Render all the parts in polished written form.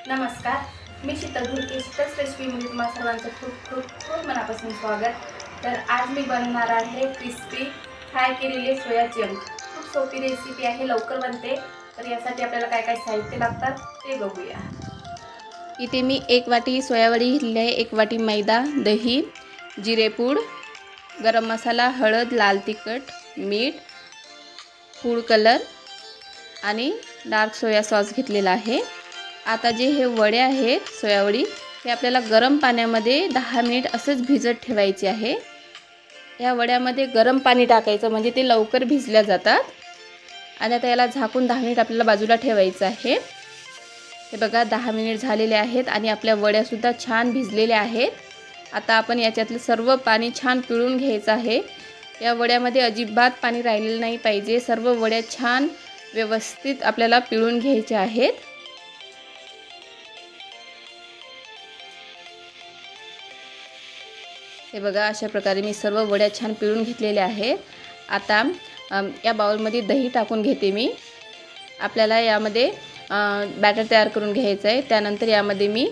नमस्कार, मी शीतल भुरके. शीतल्स रेसिपीमध्ये तुम्हा सर्वांचं खूप मनापासून स्वागत. तर आज मी बनवणार आहे क्रिस्पी फ्राय केलेले सोया चंक. खूप सोपी रेसिपी आहे, लवकर बनते. तर यासाठी आपल्याला काय काय साहित्य लागतात ते बघूया. इथे मी 1 वाटी सोयावडी घेतली आहे, 1 वाटी मैदा, दही, जिरेपूड, गरम मसाला, हळद, लाल तिखट, मीठ, फूड कलर आणि डार्क सोया सॉस घेतलेला आहे. आता जे हे वडे आहेत सोयावडी, हे आपल्याला गरम पाण्यामध्ये 10 मिनिट असंच भिजत ठेवायचे आहे. या वड्यामध्ये गरम पाणी टाकायचं म्हणजे ते लवकर भिजल्या जातात. आणि आता याला झाकून 10 मिनिट आपल्याला बाजूला ठेवायचं आहे. हे बघा 10 मिनिट झालेले आहेत आणि आपल्या वड्यासुद्धा छान भिजलेल्या आहेत. आता आपण याच्यातलं सर्व पाणी छान पिळून घ्यायचं आहे. या वड्यामध्ये अजिबात पाणी राहिलेलं नाही पाहिजे. सर्व वड्या छान व्यवस्थित आपल्याला पिळून घ्यायच्या आहेत. हे बघा अशा प्रकारे मी सर्व वड्या छान पिळून घेतलेल्या आहेत. आता या बाउलमध्ये दही टाकून घेते मी. आपल्याला यामध्ये बॅटर तयार करून घ्यायचं आहे. त्यानंतर यामध्ये मी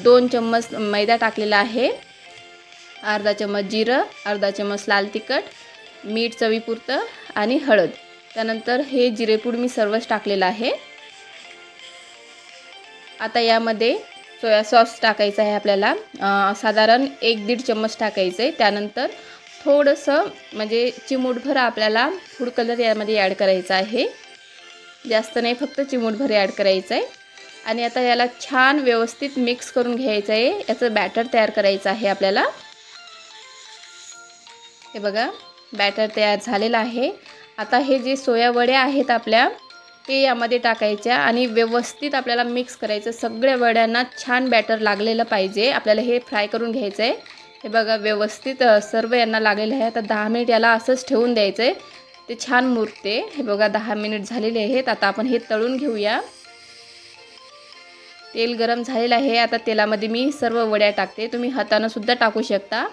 2 चम्मच मैदा टाकलेला आहे, अर्धा चम्मच जिरं, अर्धा चम्मच लाल तिखट, मीठ चवीपुरतं आणि हळद. त्यानंतर हे जिरेपूड मी सर्वच टाकलेलं आहे. आता यामध्ये सोया सॉस टाकायचा आहे आपल्याला. साधारण 1-1.5 चम्मच टाकायचं आहे. त्यानंतर थोडंसं म्हणजे चिमूटभर आपल्याला फूड कलर यामध्ये ॲड करायचा आहे. जास्त नाही, फक्त चिमूटभर ॲड करायचं आहे. आणि आता याला छान व्यवस्थित मिक्स करून घ्यायचं आहे. याचं बॅटर तयार करायचं आहे आपल्याला. हे बघा बॅटर तयार झालेलं आहे. आता हे जे सोया वड्या आहेत आपल्या, ते यामध्ये टाकायच्या आणि व्यवस्थित आपल्याला मिक्स करायचं. सगळ्या वड्यांना छान बॅटर लागलेलं पाहिजे. आपल्याला हे फ्राय करून घ्यायचं आहे. हे बघा व्यवस्थित सर्व यांना लागलेलं आहे. आता 10 मिनिट याला असंच ठेवून द्यायचं आहे, ते छान मुरते. हे बघा 10 मिनिट झालेले आहेत. आता आपण हे तळून घेऊया. तेल गरम झालेलं आहे. आता तेलामध्ये मी सर्व वड्या टाकते. तुम्ही हाताने सुद्धा टाकू शकता.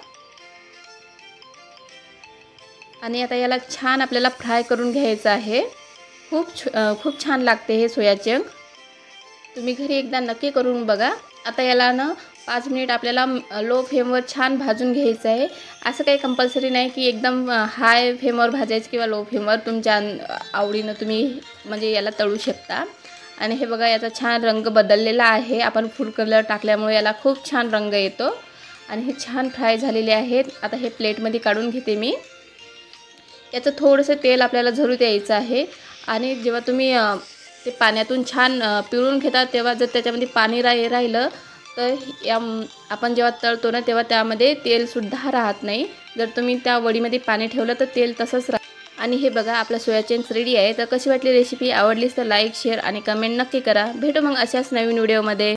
आणि आता याला छान आपल्याला फ्राय करून घ्यायचं आहे. खूप छान लागते हे सोया चंक. तुम्ही घरी एकदा नक्की करून बघा. आता याला 5 मिनिट आपल्याला लो फ्लेमवर छान भाजून घ्यायचं आहे. असं काही कंपल्सरी नाही की एकदम हाय फ्लेमवर भाजायचं किंवा लो फ्लेमवर. तुमच्या आवडीनं तुम्ही म्हणजे याला तळू शकता. आणि हे बघा याचा छान रंग बदललेला आहे. आपण फूड कलर टाकल्यामुळे याला खूप छान रंग येतो. आणि हे छान फ्राय झालेले आहेत. आता हे प्लेटमध्ये काढून घेते मी. याचं थोडंसं तेल आपल्याला झरू द्यायचं आहे. आणि जेव्हा तुम्ही ते पाण्यातून छान पिळून घेता, तेव्हा जर त्याच्यामध्ये पाणी राहिलं तर आपण जेव्हा तळतो ना, तेव्हा त्यामध्ये तेलसुद्धा राहत नाही. जर तुम्ही त्या वडीमध्ये पाणी ठेवलं तर तेल तसंच आणि हे बघा आपला सोया चंक्स रेडी आहे. तर कशी वाटली रेसिपी? आवडलीच तर लाईक, शेअर आणि कमेंट नक्की करा. भेटू मग अशाच नवीन व्हिडिओमध्ये.